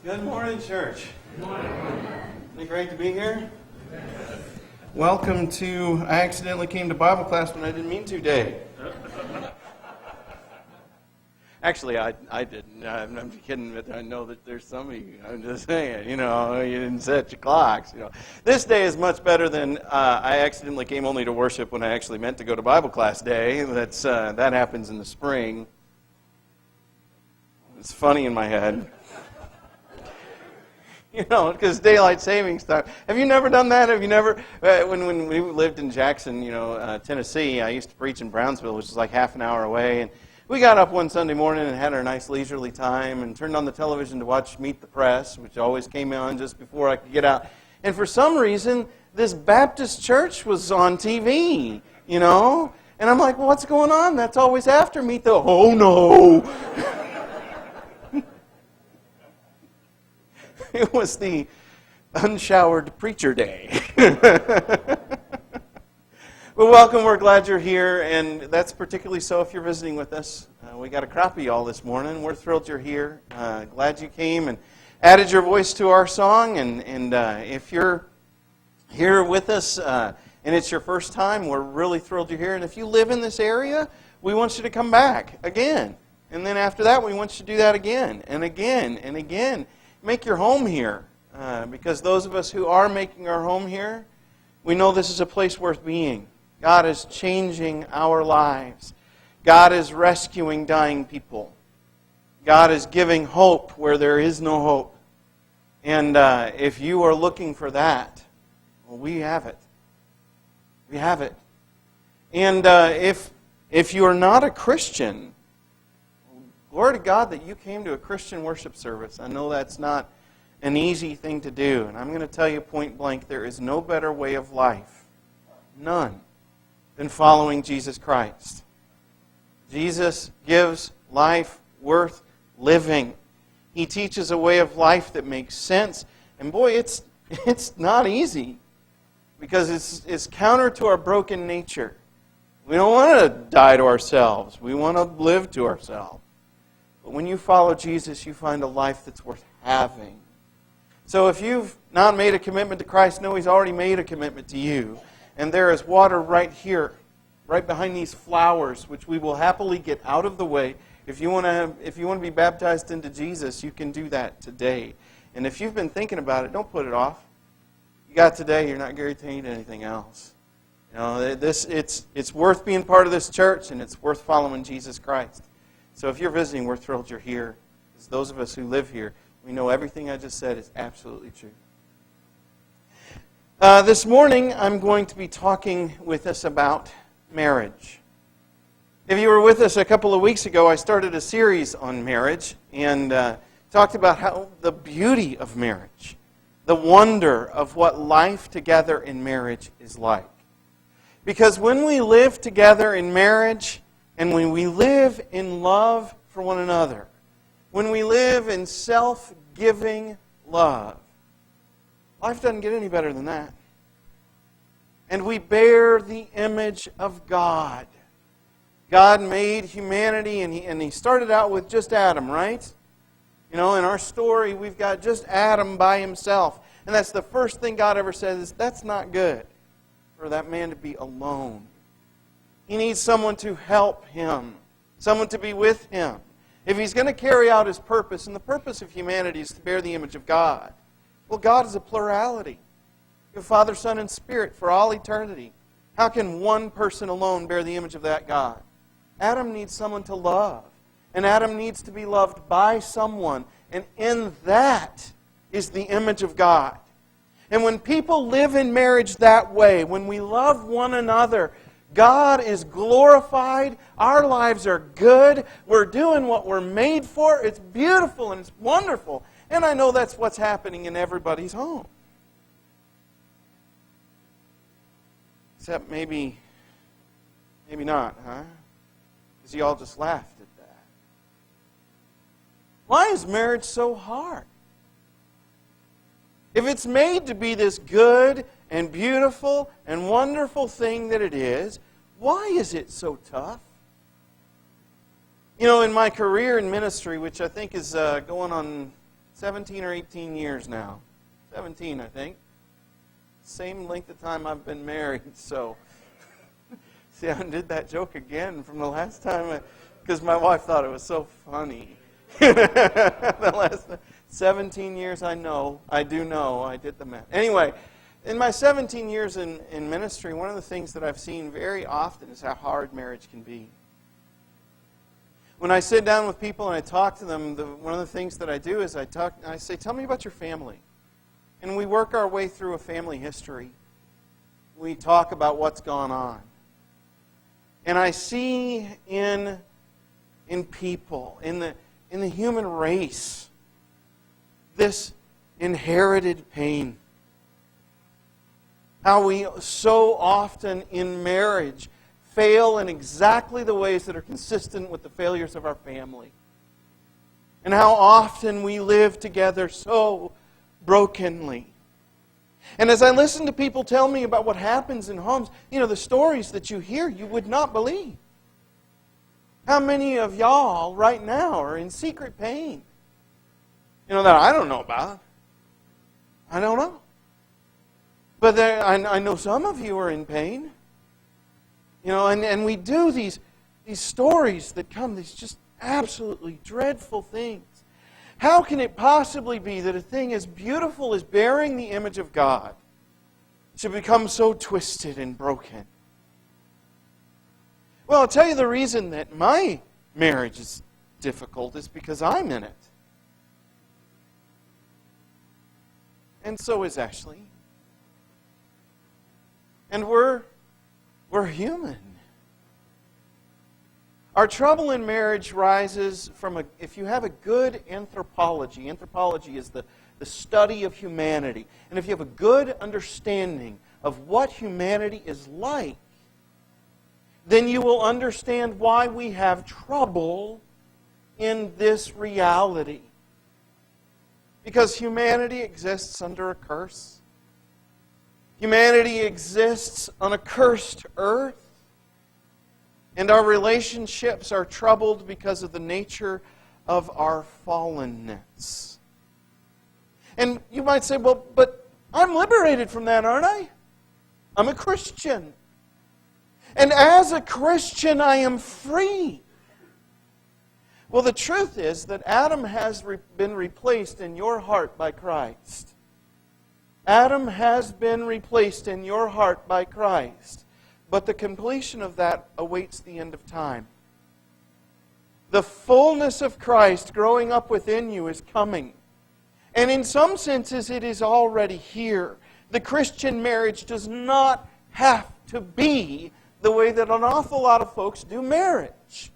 Good morning, church. Good morning. Isn't it great to be here? Welcome to I accidentally came to Bible class when I didn't mean to day. Actually, I didn't. I'm kidding, but I know that there's some of you. I'm just saying, you didn't set your clocks. This day is much better than I accidentally came only to worship when I actually meant to go to Bible class day. That happens in the spring. It's funny in my head. Because daylight savings time. Have you never done that? Have you never? When we lived in Jackson, Tennessee, I used to preach in Brownsville, which is like half an hour away. And we got up one Sunday morning and had our nice leisurely time and turned on the television to watch Meet the Press, which always came on just before I could get out. And for some reason, this Baptist church was on TV, And I'm like, well, what's going on? That's always after Meet the... Oh, no! It was the unshowered preacher day. Well, welcome. We're glad you're here, and that's particularly so if you're visiting with us. We got a crop of y'all this morning. We're thrilled you're here. Glad you came and added your voice to our song. And if you're here with us and it's your first time, we're really thrilled you're here. And if you live in this area, we want you to come back again. And then after that, we want you to do that again and again and again. Make your home here, because those of us who are making our home here, we know this is a place worth being. God is changing our lives. God is rescuing dying people. God is giving hope where there is no hope. And if you are looking for that, well, we have it. We have it. And if you are not a Christian, glory to God that you came to a Christian worship service. I know that's not an easy thing to do. And I'm going to tell you point blank, there is no better way of life, none, than following Jesus Christ. Jesus gives life worth living. He teaches a way of life that makes sense. And boy, it's not easy, because it's counter to our broken nature. We don't want to die to ourselves. We want to live to ourselves. But when you follow Jesus, you find a life that's worth having. So if you've not made a commitment to Christ, know He's already made a commitment to you. And there is water right here, right behind these flowers, which we will happily get out of the way. If you want to be baptized into Jesus, you can do that today. And if you've been thinking about it, don't put it off. You got today, you're not guaranteed anything else. It's worth being part of this church, and it's worth following Jesus Christ. So if you're visiting, we're thrilled you're here. Because those of us who live here, we know everything I just said is absolutely true. This morning, I'm going to be talking with us about marriage. If you were with us a couple of weeks ago, I started a series on marriage and talked about how the beauty of marriage, the wonder of what life together in marriage is like. Because when we live together in marriage, and when we live in love for one another, when we live in self-giving love, life doesn't get any better than that. And we bear the image of God. God made humanity, and He started out with just Adam, right? In our story, we've got just Adam by himself. And that's the first thing God ever says is, that's not good for that man to be alone. He needs someone to help him, someone to be with him. If he's going to carry out his purpose, and the purpose of humanity is to bear the image of God, well, God is a plurality. You have Father, Son, and Spirit for all eternity. How can one person alone bear the image of that God? Adam needs someone to love, and Adam needs to be loved by someone, and in that is the image of God. And when people live in marriage that way, when we love one another, God is glorified. Our lives are good. We're doing what we're made for. It's beautiful and it's wonderful. And I know that's what's happening in everybody's home. Except maybe not, huh? Because you all just laughed at that. Why is marriage so hard? If it's made to be this good and beautiful and wonderful thing that it is, why is it so tough? In my career in ministry, which I think is going on 17 or 18 years now. 17, I think. Same length of time I've been married, so... See, I did that joke again from the last time, because my wife thought it was so funny. The last 17 years, I do know, I did the math. Anyway, in my 17 years in ministry, one of the things that I've seen very often is how hard marriage can be. When I sit down with people and I talk to them, one of the things that I do is I say, tell me about your family. And we work our way through a family history. We talk about what's gone on. And I see in people, in the human race, this inherited pain. How we so often in marriage fail in exactly the ways that are consistent with the failures of our family. And how often we live together so brokenly. And as I listen to people tell me about what happens in homes, the stories that you hear, you would not believe. How many of y'all right now are in secret pain? That I don't know about. I don't know. But I know some of you are in pain. And we do these stories that come, these just absolutely dreadful things. How can it possibly be that a thing as beautiful as bearing the image of God should become so twisted and broken? Well, I'll tell you the reason that my marriage is difficult is because I'm in it. And so is Ashley. And we're human. Our trouble in marriage rises from if you have a good anthropology is the study of humanity. And if you have a good understanding of what humanity is like, then you will understand why we have trouble in this reality. Because humanity exists under a curse. Humanity exists on a cursed earth. And our relationships are troubled because of the nature of our fallenness. And you might say, well, but I'm liberated from that, aren't I? I'm a Christian. And as a Christian, I am free. Well, the truth is that Adam has been replaced in your heart by Christ. Adam has been replaced in your heart by Christ. But the completion of that awaits the end of time. The fullness of Christ growing up within you is coming. And in some senses, it is already here. The Christian marriage does not have to be the way that an awful lot of folks do marriage.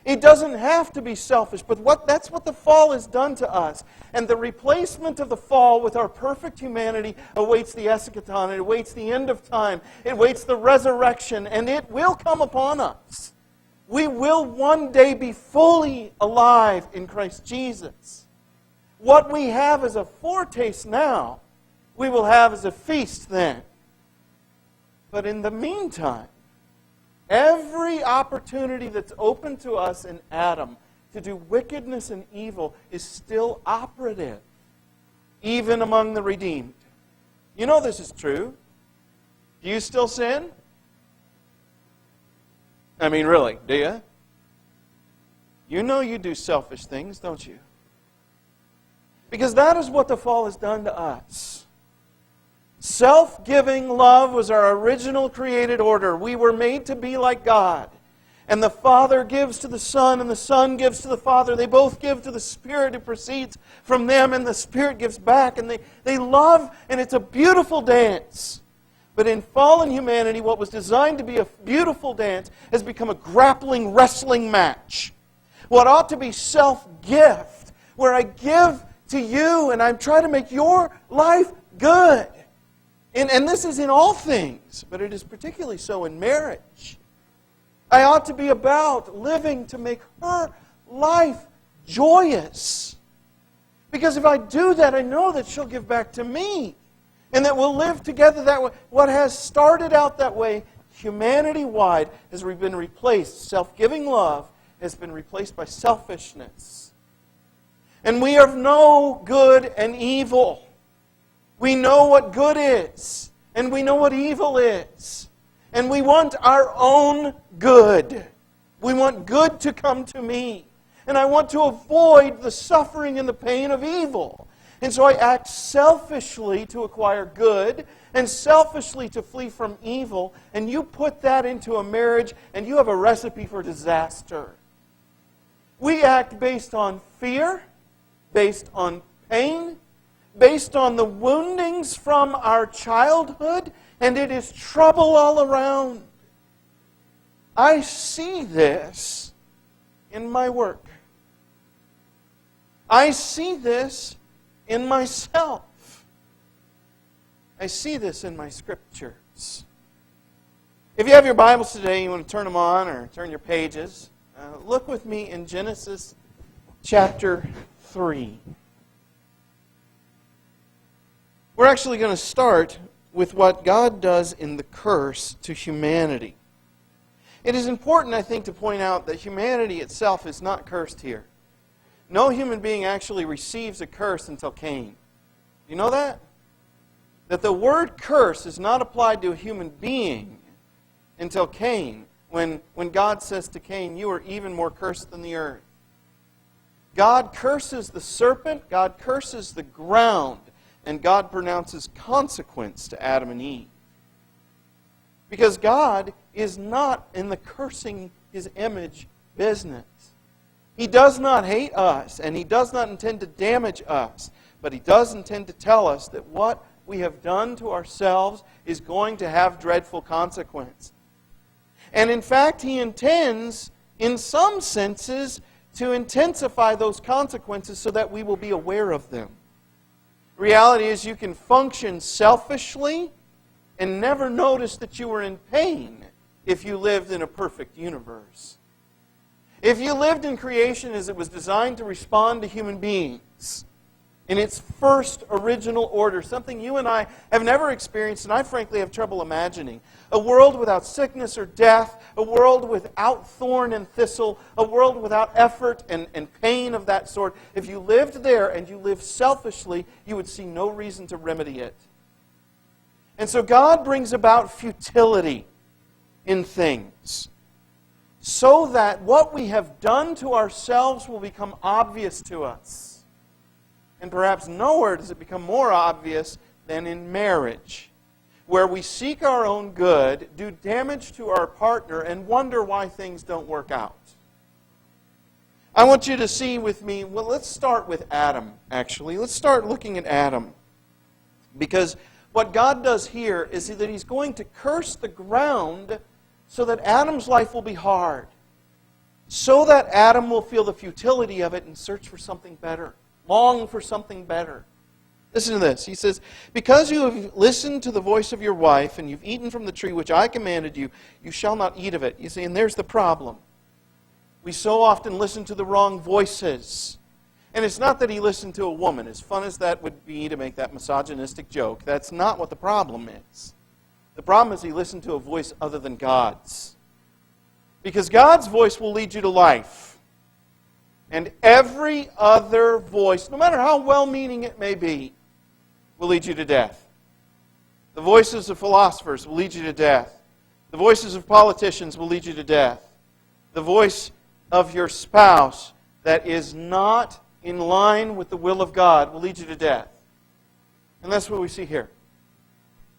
It doesn't have to be selfish, but that's what the fall has done to us. And the replacement of the fall with our perfect humanity awaits the eschaton, it awaits the end of time, it awaits the resurrection, and it will come upon us. We will one day be fully alive in Christ Jesus. What we have as a foretaste now, we will have as a feast then. But in the meantime, every opportunity that's open to us in Adam to do wickedness and evil is still operative, even among the redeemed. You know this is true. Do you still sin? I mean, really, do you? You know you do selfish things, don't you? Because that is what the fall has done to us. Self-giving love was our original created order. We were made to be like God. And the Father gives to the Son, and the Son gives to the Father. They both give to the Spirit who proceeds from them, and the Spirit gives back. And they love, and it's a beautiful dance. But in fallen humanity, what was designed to be a beautiful dance has become a grappling, wrestling match. What ought to be self-gift, where I give to you, and I'm trying to make your life good. And this is in all things, but it is particularly so in marriage. I ought to be about living to make her life joyous. Because if I do that, I know that she'll give back to me. And that we'll live together that way. What has started out that way, humanity-wide, has been replaced. Self-giving love has been replaced by selfishness. And we have no good and evil. We know what good is, and we know what evil is. And we want our own good. We want good to come to me. And I want to avoid the suffering and the pain of evil. And so I act selfishly to acquire good and selfishly to flee from evil. And you put that into a marriage and you have a recipe for disaster. We act based on fear, based on pain, based on the woundings from our childhood, and it is trouble all around. I see this in my work. I see this in myself. I see this in my scriptures. If you have your Bibles today, you want to turn them on or turn your pages, look with me in Genesis chapter 3. We're actually going to start with what God does in the curse to humanity. It is important, I think, to point out that humanity itself is not cursed here. No human being actually receives a curse until Cain. You know that? That the word curse is not applied to a human being until Cain, when God says to Cain, "You are even more cursed than the earth." God curses the serpent, God curses the ground, and God pronounces consequence to Adam and Eve. Because God is not in the cursing His image business. He does not hate us, and He does not intend to damage us, but He does intend to tell us that what we have done to ourselves is going to have dreadful consequence. And in fact, He intends, in some senses, to intensify those consequences so that we will be aware of them. The reality is you can function selfishly and never notice that you were in pain if you lived in a perfect universe. If you lived in creation as it was designed to respond to human beings in its first original order, something you and I have never experienced, and I frankly have trouble imagining. A world without sickness or death, a world without thorn and thistle, a world without effort and pain of that sort. If you lived there and you lived selfishly, you would see no reason to remedy it. And so God brings about futility in things, so that what we have done to ourselves will become obvious to us. And perhaps nowhere does it become more obvious than in marriage, where we seek our own good, do damage to our partner, and wonder why things don't work out. I want you to see with me, well, let's start with Adam, actually. Let's start looking at Adam. Because what God does here is that He's going to curse the ground so that Adam's life will be hard, so that Adam will feel the futility of it and search for something better, long for something better. Listen to this. He says, "Because you have listened to the voice of your wife and you've eaten from the tree which I commanded you, you shall not eat of it." You see, and there's the problem. We so often listen to the wrong voices. And it's not that he listened to a woman, as fun as that would be to make that misogynistic joke. That's not what the problem is. The problem is he listened to a voice other than God's. Because God's voice will lead you to life. And every other voice, no matter how well-meaning it may be, will lead you to death. The voices of philosophers will lead you to death. The voices of politicians will lead you to death. The voice of your spouse that is not in line with the will of God will lead you to death. And that's what we see here.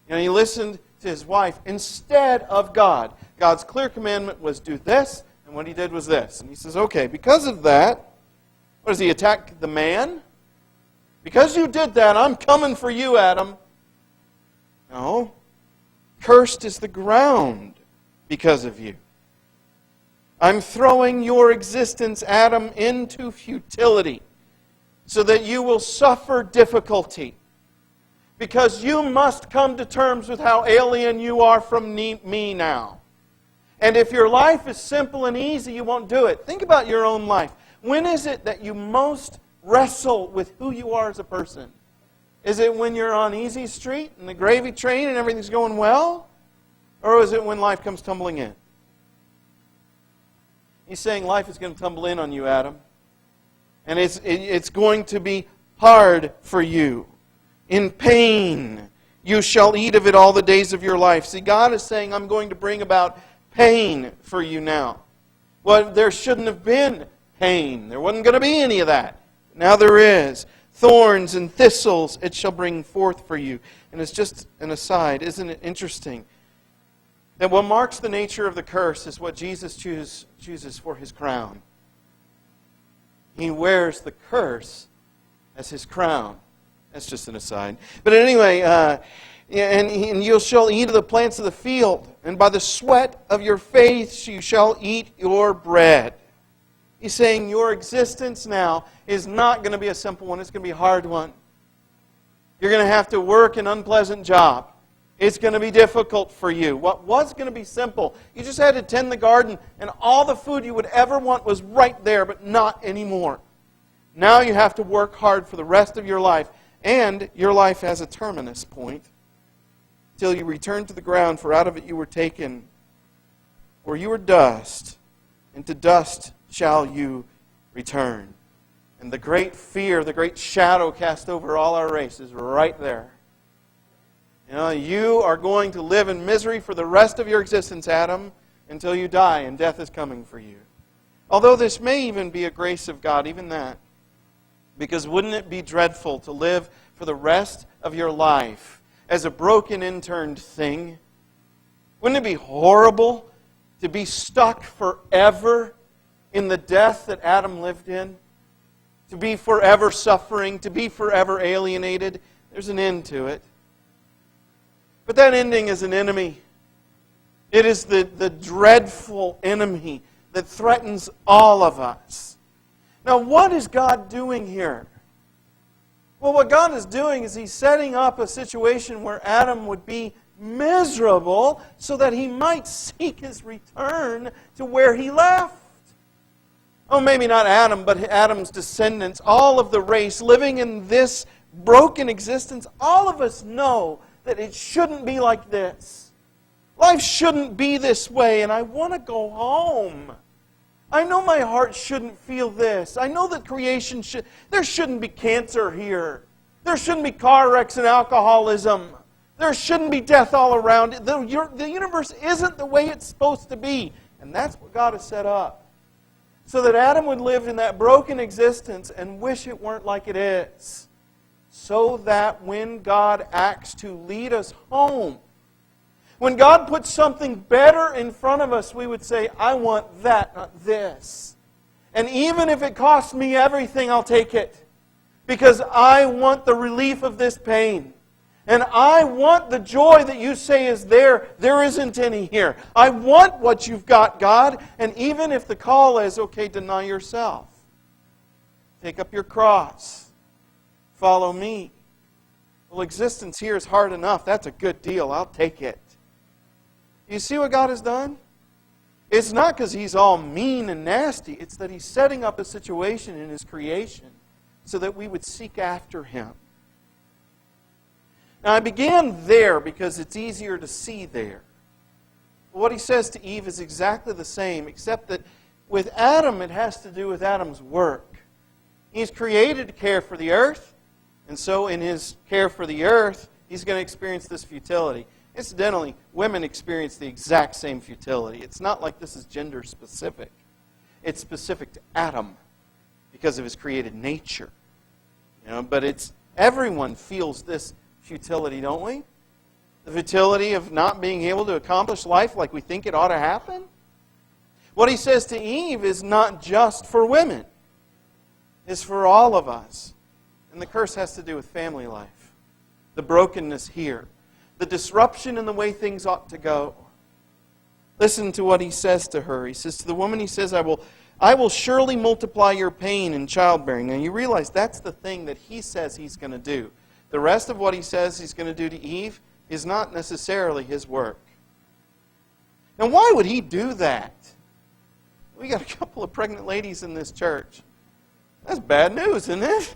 You know, he listened to his wife instead of God. God's clear commandment was do this, and what he did was this. And he says, okay, because of that, what does he attack the man? Because you did that, I'm coming for you, Adam. No. Cursed is the ground because of you. I'm throwing your existence, Adam, into futility so that you will suffer difficulty. Because you must come to terms with how alien you are from me now. And if your life is simple and easy, you won't do it. Think about your own life. When is it that you most wrestle with who you are as a person? Is it when you're on easy street and the gravy train and everything's going well? Or is it when life comes tumbling in? He's saying life is going to tumble in on you, Adam. And it's going to be hard for you. In pain, you shall eat of it all the days of your life. See, God is saying, I'm going to bring about pain for you now. Well, there shouldn't have been pain. There wasn't going to be any of that. Now there is. Thorns and thistles it shall bring forth for you. And it's just an aside. Isn't it interesting that what marks the nature of the curse is what Jesus chooses for His crown? He wears the curse as His crown. That's just an aside. But anyway, and you shall eat of the plants of the field, and by the sweat of your face you shall eat your bread. He's saying your existence now is not going to be a simple one. It's going to be a hard one. You're going to have to work an unpleasant job. It's going to be difficult for you. What was going to be simple, you just had to tend the garden, and all the food you would ever want was right there, but not anymore. Now you have to work hard for the rest of your life, and your life has a terminus point, till you return to the ground, for out of it you were taken, for you are dust, and to dust shall you return. And the great fear, the great shadow cast over all our race is right there. You are going to live in misery for the rest of your existence, Adam, until you die, and death is coming for you. Although this may even be a grace of God, even that. Because wouldn't it be dreadful to live for the rest of your life as a broken, interned thing? Wouldn't it be horrible to be stuck forever in the death that Adam lived in? To be forever suffering, to be forever alienated? There's an end to it. But that ending is an enemy. It is the dreadful enemy that threatens all of us. Now, what is God doing here? Well, what God is doing is He's setting up a situation where Adam would be miserable so that he might seek his return to where he left. Oh, maybe not Adam, but Adam's descendants, all of the race living in this broken existence. All of us know that it shouldn't be like this. Life shouldn't be this way, and I want to go home. I know my heart shouldn't feel this. I know that creation there shouldn't be cancer here. There shouldn't be car wrecks and alcoholism. There shouldn't be death all around it. The universe isn't the way it's supposed to be. And that's what God has set up. So that Adam would live in that broken existence and wish it weren't like it is. So that when God acts to lead us home, when God puts something better in front of us, we would say, I want that, not this. And even if it costs me everything, I'll take it. Because I want the relief of this pain. And I want the joy that you say is there. There isn't any here. I want what you've got, God. And even if the call is, okay, deny yourself. Take up your cross. Follow me. Well, existence here is hard enough. That's a good deal. I'll take it. You see what God has done? It's not because He's all mean and nasty. It's that He's setting up a situation in His creation so that we would seek after Him. Now, I began there because it's easier to see there. But what He says to Eve is exactly the same, except that with Adam, it has to do with Adam's work. He's created to care for the earth, and so in His care for the earth, He's going to experience this futility. Incidentally, women experience the exact same futility. It's not like this is gender specific. It's specific to Adam because of his created nature. But everyone feels this futility, don't we? The futility of not being able to accomplish life like we think it ought to happen. What He says to Eve is not just for women. It's for all of us. And the curse has to do with family life. The brokenness here. The disruption in the way things ought to go. Listen to what He says to her. He says to the woman, He says, I will surely multiply your pain in childbearing. Now you realize that's the thing that He says He's going to do. The rest of what He says He's going to do to Eve is not necessarily His work. Now why would He do that? We got a couple of pregnant ladies in this church. That's bad news, isn't it?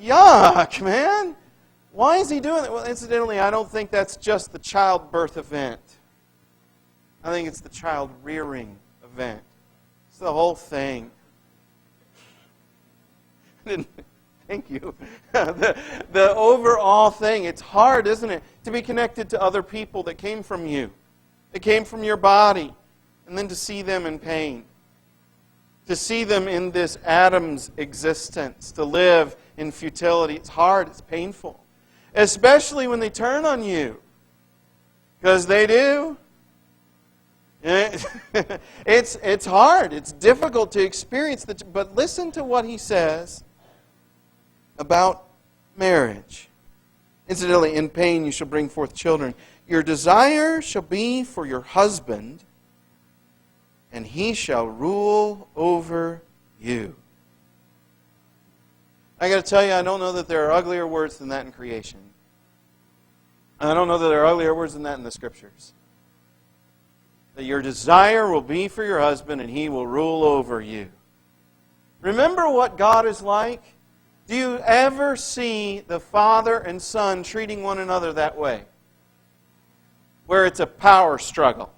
Yuck, man. Why is He doing that? Well, incidentally, I don't think that's just the childbirth event. I think it's the child-rearing event. It's the whole thing. Thank you. The overall thing, it's hard, isn't it, to be connected to other people that came from you, that came from your body, and then to see them in pain, to see them in this Adam's existence, to live in futility. It's hard, it's painful, especially when they turn on you, because they do. It's hard, it's difficult to experience, but listen to what he says about marriage. Incidentally, in pain you shall bring forth children. Your desire shall be for your husband, and he shall rule over you. I got to tell you, I don't know that there are uglier words than that in creation. I don't know that there are uglier words than that in the Scriptures. That your desire will be for your husband, and he will rule over you. Remember what God is like? Do you ever see the father and son treating one another that way? Where it's a power struggle.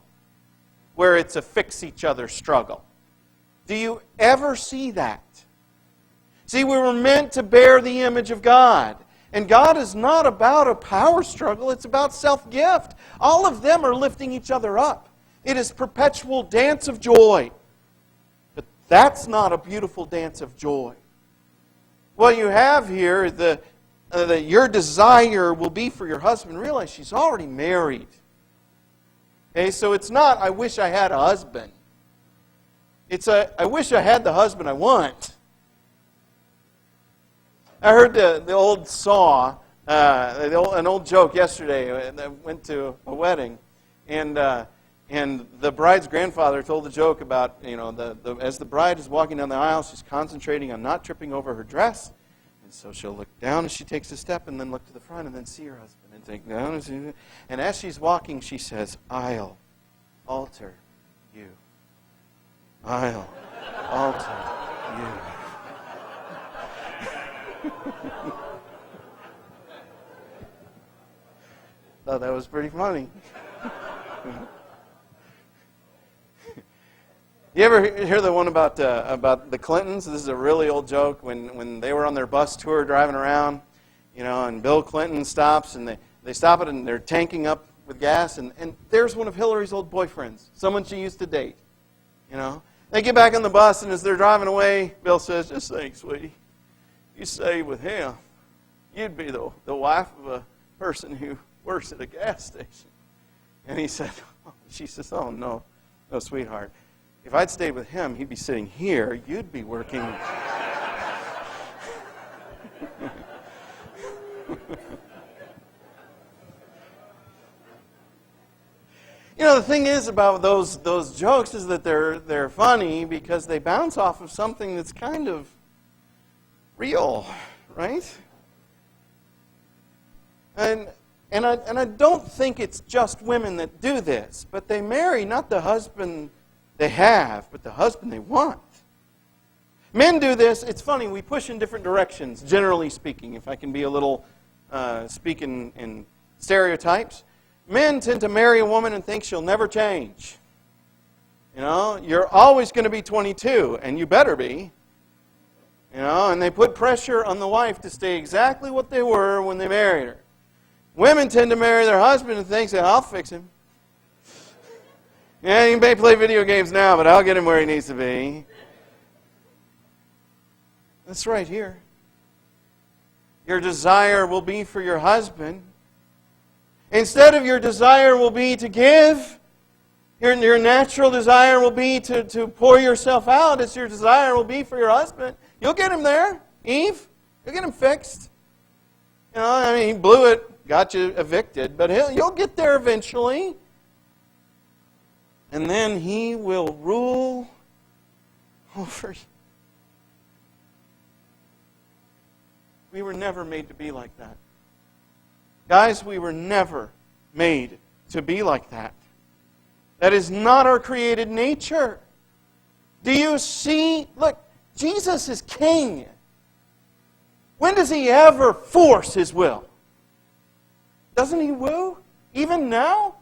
Where it's a fix each other struggle. Do you ever see that? See, we were meant to bear the image of God. And God is not about a power struggle. It's about self-gift. All of them are lifting each other up. It is perpetual dance of joy. But that's not a beautiful dance of joy. What you have here, that your desire will be for your husband. Realize she's already married. Okay, so it's not, I wish I had a husband. It's I wish I had the husband I want. I heard the old saw, an old joke yesterday. I went to a wedding, and the bride's grandfather told the joke about, as the bride is walking down the aisle, she's concentrating on not tripping over her dress. And so she'll look down as she takes a step and then look to the front and then see her husband and take down. And as she's walking, she says, I'll alter you. I'll alter you. Thought that was pretty funny. You ever hear the one about the Clintons? This is a really old joke. When they were on their bus tour driving around, and Bill Clinton stops, and they stop it, and they're tanking up with gas, and there's one of Hillary's old boyfriends, someone she used to date. They get back on the bus, and as they're driving away, Bill says, "Just think, sweetie, you stay with him, you'd be the wife of a person who works at a gas station." And she says, "Oh no, sweetheart. If I'd stayed with him, he'd be sitting here. You'd be working." The thing is about those jokes is that they're funny because they bounce off of something that's kind of real, right? And I don't think it's just women that do this, but they marry not the husband they have, but the husband they want. Men do this. It's funny. We push in different directions, generally speaking, if I can be a little speaking in stereotypes. Men tend to marry a woman and think she'll never change. You're always going to be 22, and you better be. And they put pressure on the wife to stay exactly what they were when they married her. Women tend to marry their husband and think, I'll fix him. Yeah, he may play video games now, but I'll get him where he needs to be. That's right here. Your desire will be for your husband. Instead of your desire will be to give, your natural desire will be to pour yourself out. It's your desire will be for your husband. You'll get him there, Eve. You'll get him fixed. He blew it, got you evicted, but you'll get there eventually. And then he will rule over you. We were never made to be like that. Guys, we were never made to be like that. That is not our created nature. Do you see? Look, Jesus is king. When does he ever force his will? Doesn't he woo? Even now?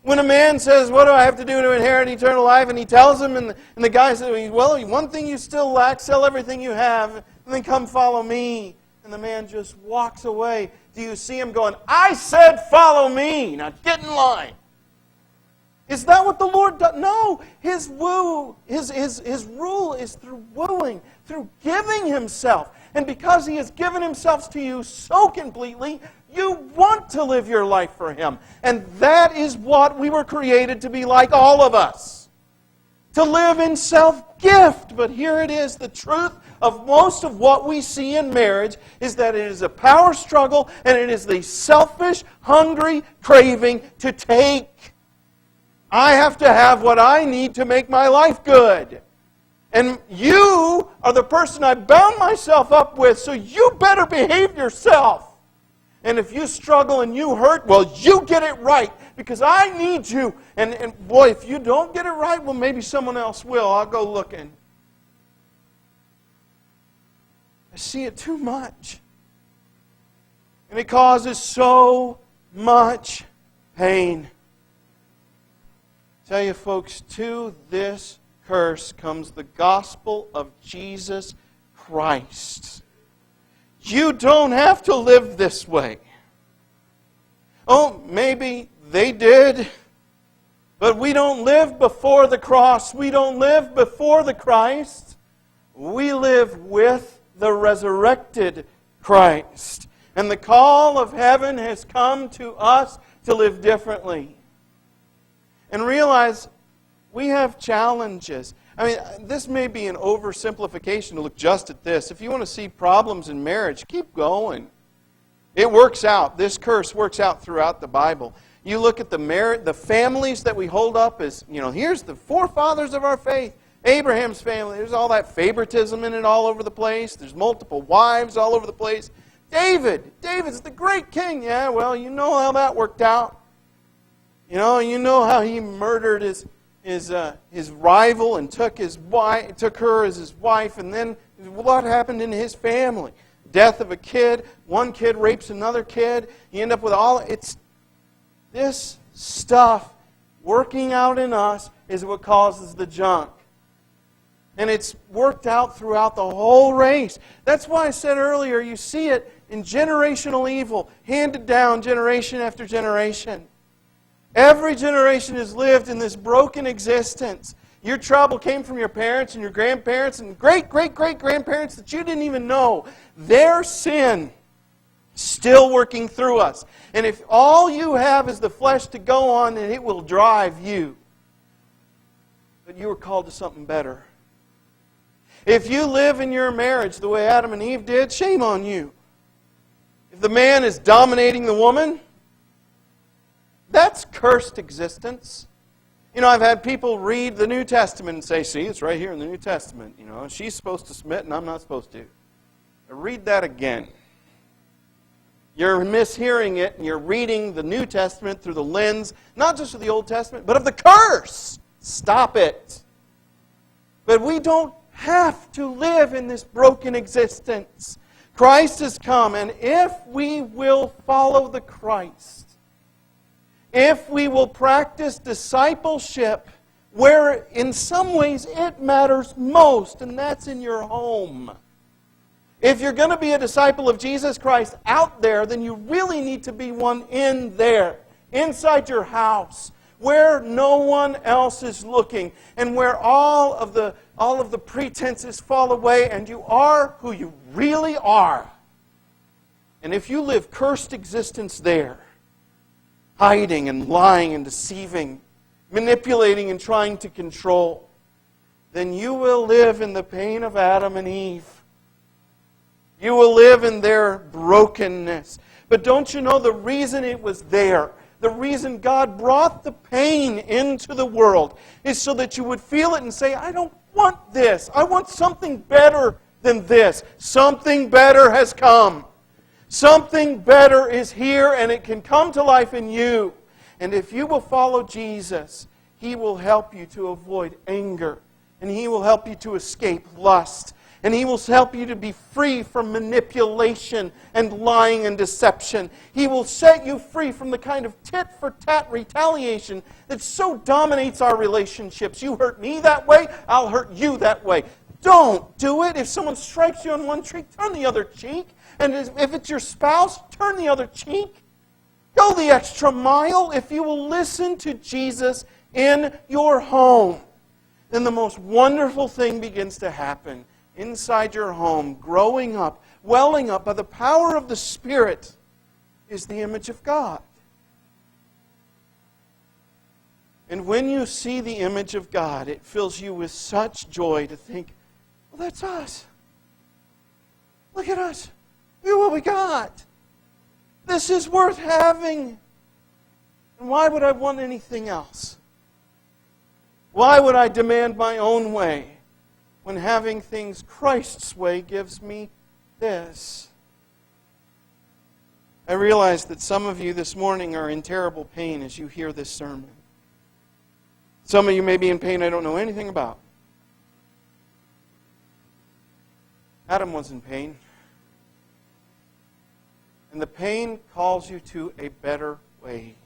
When a man says, what do I have to do to inherit eternal life? And he tells him, and the guy says, well, one thing you still lack, sell everything you have, and then come follow me. And the man just walks away. Do you see him going, I said follow me, now get in line? Is that what the Lord does? No, His rule is through wooing, through giving Himself. And because He has given Himself to you so completely, you want to live your life for Him. And that is what we were created to be like, all of us. To live in self-gift. But here it is, the truth of most of what we see in marriage is that it is a power struggle and it is the selfish, hungry craving to take. I have to have what I need to make my life good. And you are the person I bound myself up with, so you better behave yourself. And if you struggle and you hurt, well, you get it right, because I need you. And boy, if you don't get it right, well, maybe someone else will. I'll go looking. I see it too much. And it causes so much pain. I tell you, folks, to this curse comes the gospel of Jesus Christ. You don't have to live this way. Oh, maybe they did, but we don't live before the cross. We don't live before the Christ. We live with the resurrected Christ. And the call of heaven has come to us to live differently. And realize we have challenges. I mean, this may be an oversimplification to look just at this. If you want to see problems in marriage, keep going. It works out. This curse works out throughout the Bible. You look at the families that we hold up as, here's the forefathers of our faith. Abraham's family, there's all that favoritism in it all over the place. There's multiple wives all over the place. David's the great king. Yeah, well, you know how that worked out. You know how he murdered his rival and took her as his wife, and then what happened in his family? Death of a kid. One kid rapes another kid. You end up with this stuff working out in us is what causes the junk. And it's worked out throughout the whole race. That's why I said earlier, you see it in generational evil, handed down generation after generation. Every generation has lived in this broken existence. Your trouble came from your parents and your grandparents and great-great-great-grandparents that you didn't even know. Their sin still working through us. And if all you have is the flesh to go on, then it will drive you. But you were called to something better. If you live in your marriage the way Adam and Eve did, shame on you. If the man is dominating the woman, that's cursed existence. I've had people read the New Testament and say, see, it's right here in the New Testament. She's supposed to submit and I'm not supposed to. Now read that again. You're mishearing it and you're reading the New Testament through the lens, not just of the Old Testament, but of the curse. Stop it. But we don't have to live in this broken existence. Christ has come, and if we will follow the Christ, if we will practice discipleship where in some ways it matters most, and that's in your home. If you're going to be a disciple of Jesus Christ out there, then you really need to be one in there, inside your house, where no one else is looking, and where all of the pretenses fall away, and you are who you really are. And if you live cursed existence there, hiding and lying and deceiving, manipulating and trying to control, then you will live in the pain of Adam and Eve. You will live in their brokenness. But don't you know the reason it was there? The reason God brought the pain into the world is so that you would feel it and say, I don't want this. I want something better than this. Something better has come. Something better is here, and it can come to life in you. And if you will follow Jesus, He will help you to avoid anger. And He will help you to escape lust. And He will help you to be free from manipulation and lying and deception. He will set you free from the kind of tit-for-tat retaliation that so dominates our relationships. You hurt me that way, I'll hurt you that way. don't do it. If someone strikes you on one cheek, turn the other cheek. And if it's your spouse, turn the other cheek. Go the extra mile. If you will listen to Jesus in your home, then the most wonderful thing begins to happen inside your home, growing up, welling up by the power of the Spirit, is the image of God. And when you see the image of God, it fills you with such joy to think, well, that's us. Look at us. Look at what we got. This is worth having. And why would I want anything else? Why would I demand my own way when having things Christ's way gives me this? I realize that some of you this morning are in terrible pain as you hear this sermon. Some of you may be in pain I don't know anything about. Adam was in pain. And the pain calls you to a better way.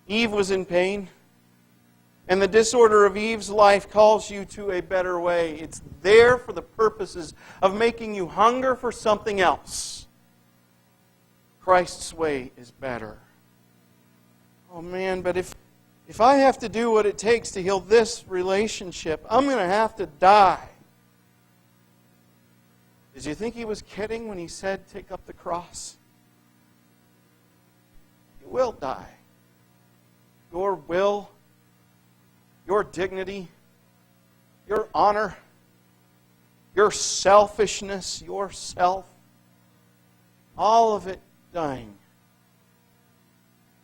Eve was in pain. And the disorder of Eve's life calls you to a better way. It's there for the purposes of making you hunger for something else. Christ's way is better. Oh man, but if I have to do what it takes to heal this relationship, I'm going to have to die. Did you think he was kidding when he said, take up the cross? You will die. Your will, your dignity, your honor, your selfishness, yourself, all of it dying,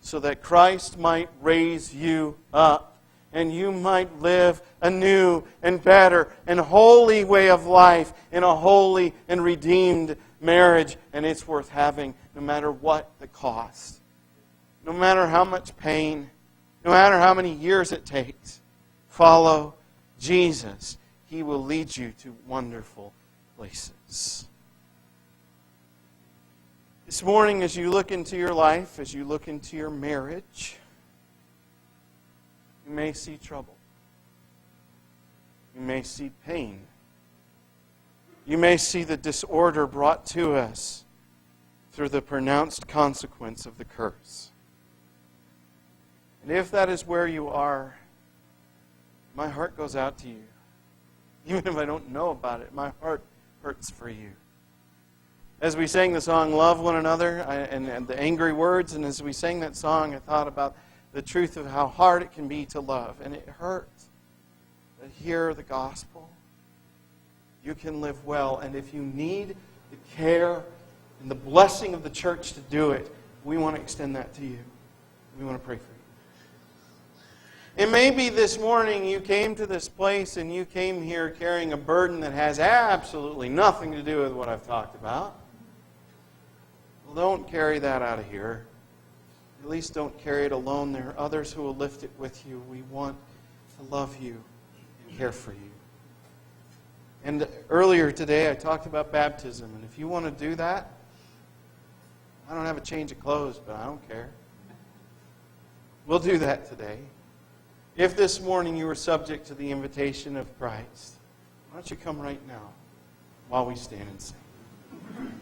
so that Christ might raise you up and you might live a new and better and holy way of life in a holy and redeemed marriage. And it's worth having no matter what the cost, no matter how much pain, no matter how many years it takes. Follow Jesus. He will lead you to wonderful places. This morning, as you look into your life, as you look into your marriage, you may see trouble. You may see pain. You may see the disorder brought to us through the pronounced consequence of the curse. And if that is where you are, my heart goes out to you. Even if I don't know about it, my heart hurts for you. As we sang the song, Love One Another, and the angry words, and as we sang that song, I thought about the truth of how hard it can be to love. And it hurts. But hear the gospel. You can live well. And if you need the care and the blessing of the church to do it, we want to extend that to you. We want to pray for you. It may be this morning you came to this place and you came here carrying a burden that has absolutely nothing to do with what I've talked about. Well, don't carry that out of here. At least don't carry it alone. There are others who will lift it with you. We want to love you and care for you. And earlier today I talked about baptism. And if you want to do that, I don't have a change of clothes, but I don't care. We'll do that today. If this morning you were subject to the invitation of Christ, why don't you come right now while we stand and sing?